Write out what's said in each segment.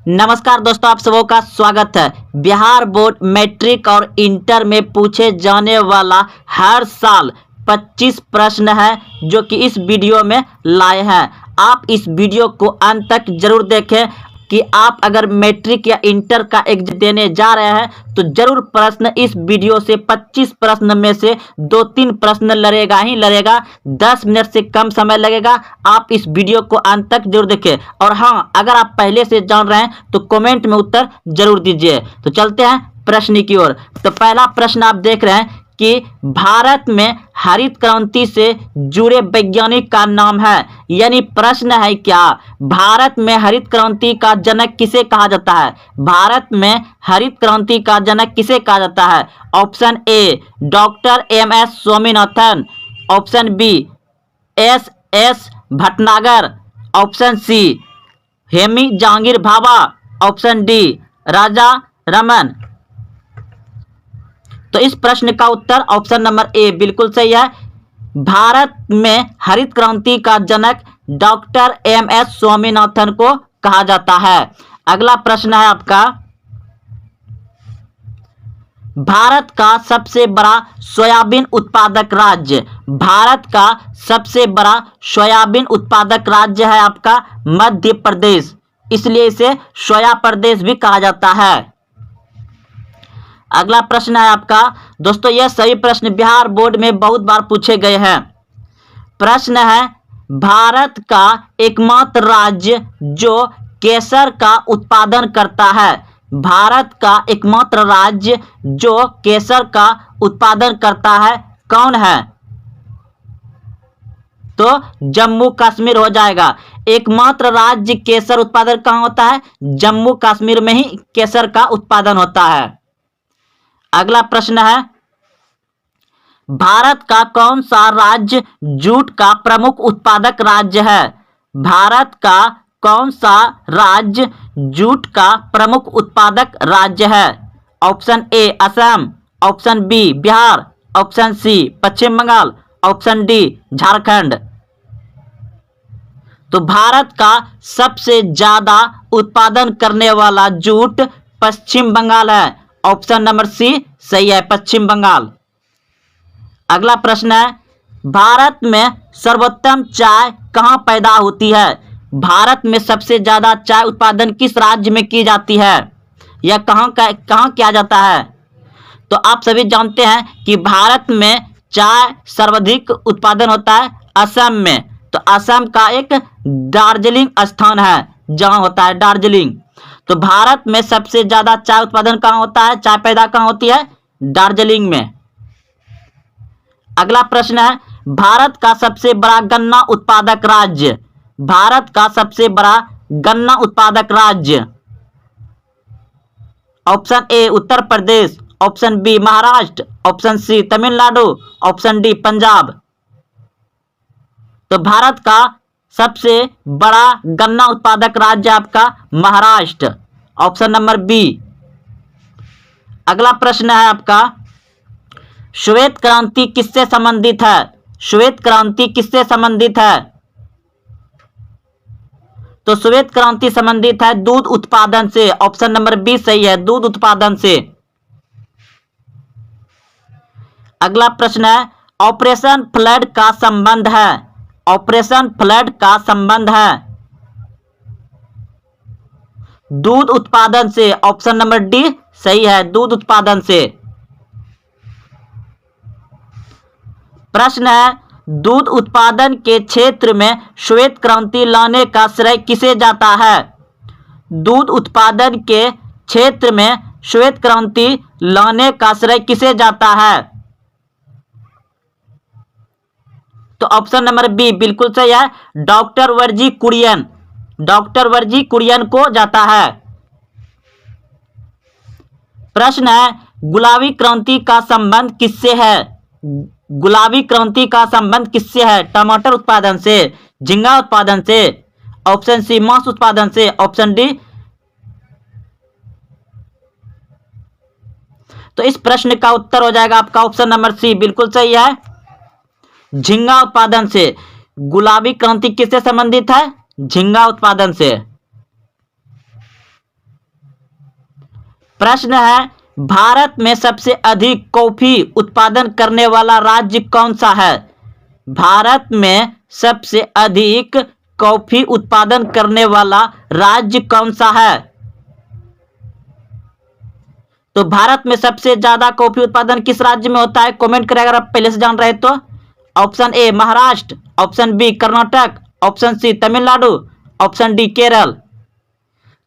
नमस्कार दोस्तों, आप सबों का स्वागत है। बिहार बोर्ड मैट्रिक और इंटर में पूछे जाने वाला हर साल 25 प्रश्न है जो कि इस वीडियो में लाए हैं। आप इस वीडियो को अंत तक जरूर देखें कि आप अगर मैट्रिक या इंटर का एग्जाम देने जा रहे हैं तो जरूर प्रश्न इस वीडियो से 25 प्रश्न में से 2-3 प्रश्न लड़ेगा ही लड़ेगा। 10 मिनट से कम समय लगेगा। आप इस वीडियो को अंत तक जरूर देखें। और हाँ, अगर आप पहले से जान रहे हैं तो कमेंट में उत्तर जरूर दीजिए। तो चलते हैं प्रश्न की ओर। तो पहला प्रश्न आप देख रहे हैं कि भारत में हरित क्रांति से जुड़े वैज्ञानिक का नाम है। यानी प्रश्न है क्या, भारत में हरित क्रांति का जनक किसे कहा जाता है? भारत में हरित क्रांति का जनक किसे कहा जाता है? Option A doctor M S. Swaminathan, option B S S. Bhatnagar, option C Homi Jahangir Bhabha, option D Raja Raman. तो इस प्रश्न का उत्तर ऑप्शन नंबर ए बिल्कुल सही है। भारत में हरित क्रांति का जनक डॉक्टर एम.एस. स्वामीनाथन को कहा जाता है। अगला प्रश्न है आपका, भारत का सबसे बड़ा सोयाबीन उत्पादक राज्य। भारत का सबसे बड़ा सोयाबीन उत्पादक राज्य है आपका मध्य प्रदेश, इसलिए इसे सोया प्रदेश भी कहा जाता है। अगला प्रश्न है आपका, दोस्तों यह सभी प्रश्न बिहार बोर्ड में बहुत बार पूछे गए हैं। प्रश्न है, भारत का एकमात्र राज्य जो केसर का उत्पादन करता है। भारत का एकमात्र राज्य जो केसर का उत्पादन करता है कौन है? तो जम्मू कश्मीर हो जाएगा। एकमात्र राज्य केसर उत्पादन कहाँ होता है? जम्मू कश्मीर में ही केसर का उत्पादन होता है। अगला प्रश्न है, भारत का कौन सा राज्य जूट का प्रमुख उत्पादक राज्य है? भारत का कौन सा राज्य जूट का प्रमुख उत्पादक राज्य है? Option A Assam, option B Bihar, option C Paschim Bengal, option D Jharkhand. तो भारत का सबसे ज्यादा उत्पादन करने वाला जूट पश्चिम बंगाल है। ऑप्शन नंबर सी सही है, पश्चिम बंगाल। अगला प्रश्न है, भारत में सर्वोत्तम चाय कहां पैदा होती है? भारत में सबसे ज्यादा चाय उत्पादन किस राज्य में की जाती है या कहां किया जाता है? तो आप सभी जानते हैं कि भारत में चाय सर्वाधिक उत्पादन होता है असम में। तो असम का एक दार्जिलिंग स्थान है जहां होता है दार्जिलिंग। तो भारत में सबसे ज्यादा चाय उत्पादन कहां होता है, चाय पैदा कहां होती है? दार्जिलिंग में। अगला प्रश्न है, भारत का सबसे बड़ा गन्ना उत्पादक राज्य। भारत का सबसे बड़ा गन्ना उत्पादक राज्य। Option A Uttar Pradesh, option B Maharashtra, option C Tamil Nadu, option D Punjab. तो भारत का सबसे बड़ा गन्ना उत्पादक राज्य आपका महाराष्ट्र, ऑप्शन नंबर बी। अगला प्रश्न है आपका, श्वेत क्रांति किससे संबंधित है? श्वेत क्रांति किससे संबंधित है? तो श्वेत क्रांति संबंधित है दूध उत्पादन से। ऑप्शन नंबर बी सही है, दूध उत्पादन से। अगला प्रश्न है, ऑपरेशन फ्लड का संबंध है। ऑपरेशन फ्लड का संबंध है दूध उत्पादन से। ऑप्शन नंबर डी सही है, दूध उत्पादन से। प्रश्न है, दूध उत्पादन के क्षेत्र में श्वेत क्रांति लाने का श्रेय किसे जाता है? दूध उत्पादन के क्षेत्र में श्वेत क्रांति लाने का श्रेय किसे जाता है? तो ऑप्शन नंबर बी बिल्कुल सही है, डॉक्टर वर्जी कुरियन। डॉक्टर वर्जी कुरियन को जाता है। प्रश्न है, गुलाबी क्रांति का संबंध किससे है? गुलाबी क्रांति का संबंध किससे है? टमाटर उत्पादन से, झींगा उत्पादन से, ऑप्शन सी मांस उत्पादन से, ऑप्शन डी। तो इस प्रश्न का उत्तर हो जाएगा आपका ऑप्शन नंबर सी बिल्कुल सही है, झींगा उत्पादन से। गुलाबी क्रांति किससे संबंधित है? झींगा उत्पादन से। प्रश्न है भारत में सबसे अधिक कॉफी उत्पादन करने वाला राज्य कौन सा है? भारत में सबसे अधिक कॉफी उत्पादन करने वाला राज्य कौन सा है? तो भारत में सबसे ज्यादा कॉफी उत्पादन किस राज्य में होता है? कमेंट करें अगर आप पहले से जान रहे तो। Option A Maharashtra, option B Karnataka, option C Tamil Nadu, option D Kerala.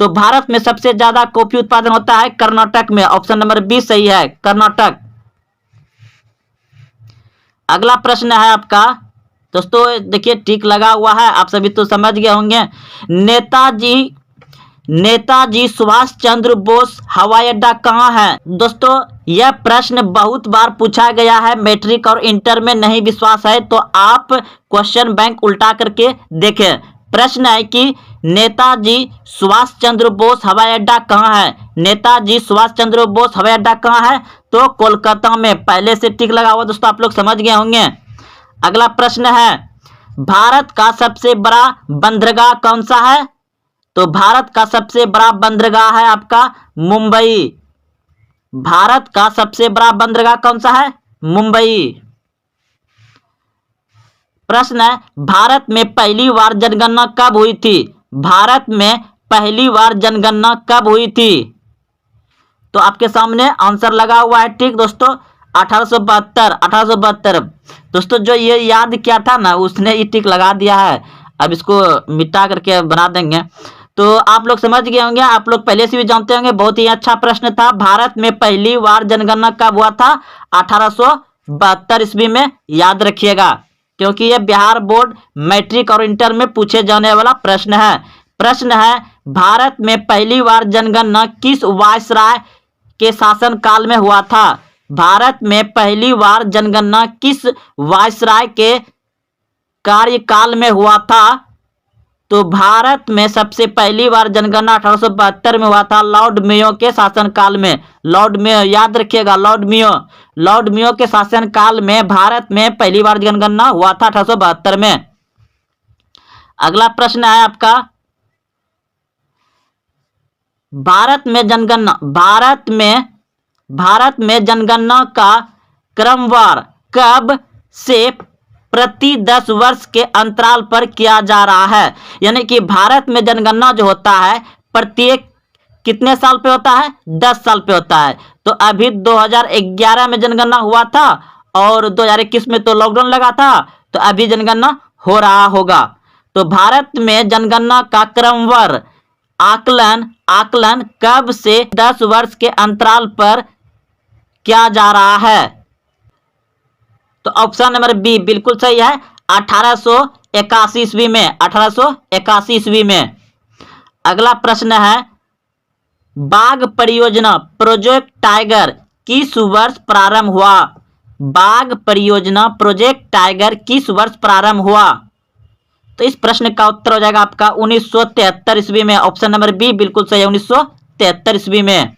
तो भारत में सबसे ज्यादा कॉफी उत्पादन होता है कर्नाटक में। ऑप्शन नंबर बी सही है, कर्नाटक। अगला प्रश्न है आपका दोस्तों, देखिए टिक लगा हुआ है, आप सभी तो समझ गए होंगे। नेताजी सुभाष चंद्र बोस हवाई अड्डा कहाँ है? दोस्तों यह प्रश्न बहुत बार पूछा गया है, मैट्रिक और इंटर में। नहीं विश्वास है तो आप क्वेश्चन बैंक उल्टा करके देखें। प्रश्न है कि नेताजी सुभाष चंद्र बोस हवाई अड्डा कहाँ है? नेताजी सुभाष चंद्र बोस हवाई अड्डा कहाँ है? तो कोलकाता में। पहले से टिक लगा हुआ दोस्तों, आप लोग समझ गए होंगे। अगला प्रश्न है भारत का सबसे बड़ा बंदरगाह कौन सा है? तो भारत का सबसे बड़ा बंदरगाह है आपका मुंबई। भारत का सबसे बड़ा बंदरगाह कौन सा है? मुंबई। प्रश्न है भारत में पहली बार जनगणना कब हुई थी? भारत में पहली बार जनगणना कब हुई थी? तो आपके सामने आंसर लगा हुआ है, ठीक दोस्तों, 1872। दोस्तों जो ये याद किया था ना, उसने ये टिक लगा दिया है। अब इसको मिटा करके बना देंगे। तो आप लोग समझ गए होंगे, आप लोग पहले से भी जानते होंगे। बहुत ही अच्छा प्रश्न था। भारत में पहली बार जनगणना कब हुआ था? 1872 ईस्वी में। याद रखिएगा, क्योंकि यह बिहार बोर्ड मैट्रिक और इंटर में पूछे जाने वाला प्रश्न है। प्रश्न है भारत में पहली बार जनगणना किस वायसराय के शासन काल में हुआ था? भारत में पहली बार जनगणना किस वायसराय के कार्यकाल में हुआ था? तो भारत में सबसे पहली बार जनगणना 1872 में हुआ था, लॉर्ड मेयो के शासनकाल में। लॉर्ड मेयो, याद रखिएगा, लॉर्ड मेयो के शासनकाल में भारत में पहली बार जनगणना हुआ था 1872 में। अगला प्रश्न है आपका भारत में जनगणना का क्रमवार कब से प्रति 10 वर्ष के अंतराल पर किया जा रहा है? यानी कि भारत में जनगणना जो होता है प्रत्येक कितने साल पे होता है? 10 साल पे होता है। तो अभी 2011 में जनगणना हुआ था और 2021 में तो लॉकडाउन लगा था, तो अभी जनगणना हो रहा होगा। तो भारत में जनगणना का क्रमवार आकलन कब से 10 वर्ष के अंतराल पर किया जा रहा है? तो ऑप्शन नंबर बी बिल्कुल सही है, 1881 ईस्वी में। 1881 ईस्वी में। अगला प्रश्न है बाघ परियोजना प्रोजेक्ट टाइगर किस वर्ष प्रारंभ हुआ? बाघ परियोजना प्रोजेक्ट टाइगर किस वर्ष प्रारंभ हुआ? तो इस प्रश्न का उत्तर हो जाएगा आपका 1973 ईस्वी में। ऑप्शन नंबर बी बिल्कुल सही है, 1973 ईस्वी में।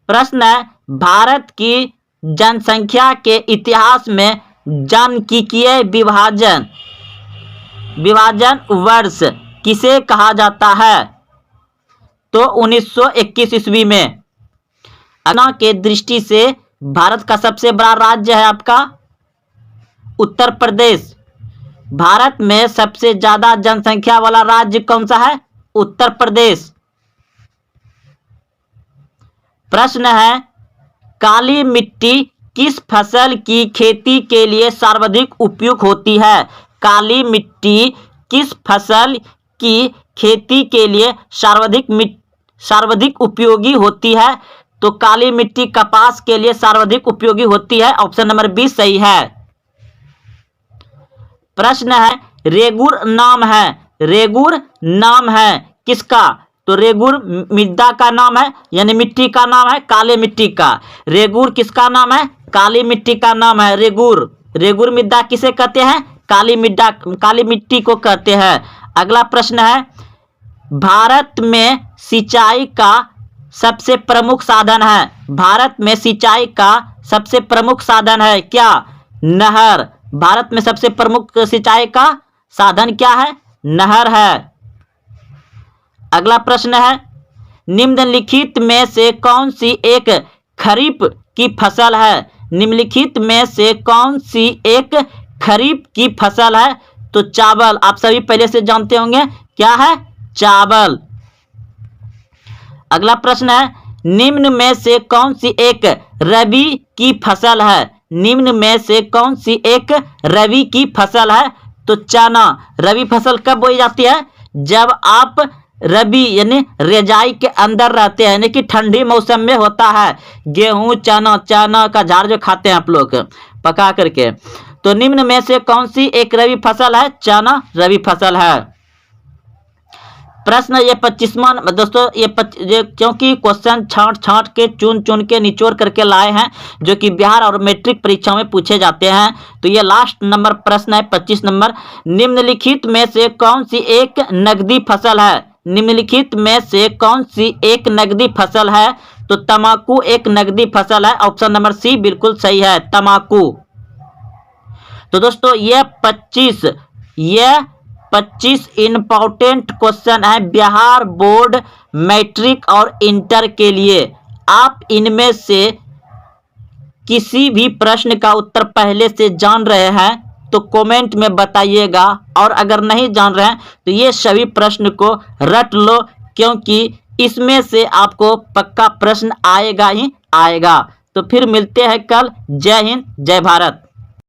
प्रश्न है भारत की जनसंख्या के इतिहास में जनकिकीय विभाजन वर्ष किसे कहा जाता है? तो 1921 ईस्वी में। जनगणना के दृष्टि से भारत का सबसे बड़ा राज्य है आपका उत्तर प्रदेश। भारत में सबसे ज्यादा जनसंख्या वाला राज्य कौन सा है? उत्तर प्रदेश। प्रश्न है काली मिट्टी किस फसल की खेती के लिए सर्वाधिक उपयुक्त होती है? काली मिट्टी किस फसल की खेती के लिए सर्वाधिक उपयोगी होती है? तो काली मिट्टी कपास के लिए सर्वाधिक उपयोगी होती है। ऑप्शन नंबर बी सही है। प्रश्न है रेगुर नाम है किसका? तो रेगुर मृदा का नाम है, यानी मिट्टी का नाम है, काली मिट्टी का। रेगुर किसका नाम है? काली मिट्टी का नाम है रेगुर मृदा किसे कहते हैं? काली मिट्टी को कहते हैं। अगला प्रश्न है भारत में सिंचाई का सबसे प्रमुख साधन है। भारत में सिंचाई का सबसे प्रमुख साधन है क्या? नहर। भारत में सबसे प्रमुख सिंचाई का साधन क्या है? नहर है। अगला प्रश्न है निम्नलिखित में से कौन सी एक खरीफ की फसल है? निम्नलिखित में से कौन सी एक खरीफ की फसल है? तो चावल, आप सभी पहले से जानते होंगे क्या है, चावल। अगला प्रश्न है, निम्न में से कौन सी एक रबी की फसल है? निम्न में से कौन सी एक रबी की फसल है? तो चना। रबी फसल कब बोई जाती है? जब आप रबी यानी रेजाई के अंदर रहते हैं, यानी कि ठंडी मौसम में होता है। गेहूं, चना, चना का झाड़ जो खाते हैं आप लोग पका करके। तो निम्न में से कौन सी एक रबी फसल है? चना रबी फसल है। प्रश्न ये 25वां दोस्तों, ये क्योंकि क्वेश्चन छांट के चुन के निचोड़ करके लाए हैं, जो कि बिहार और मैट्रिक परीक्षाओं में पूछे जाते हैं। तो ये लास्ट नंबर प्रश्न है 25 नंबर। निम्नलिखित में से कौन सी एक नकदी फसल है? निम्नलिखित में से कौन सी एक नकदी फसल है? तो तंबाकू एक नकदी फसल है। ऑप्शन नंबर सी बिल्कुल सही है, तंबाकू। तो दोस्तों ये 25 इंपॉर्टेंट क्वेश्चन है बिहार बोर्ड मैट्रिक और इंटर के लिए। आप इनमें से किसी भी प्रश्न का उत्तर पहले से जान रहे हैं तो कमेंट में बताइएगा, और अगर नहीं जान रहे हैं तो ये सभी प्रश्न को रट लो, क्योंकि इसमें से आपको पक्का प्रश्न आएगा ही आएगा। तो फिर मिलते हैं कल। जय हिंद, जय भारत।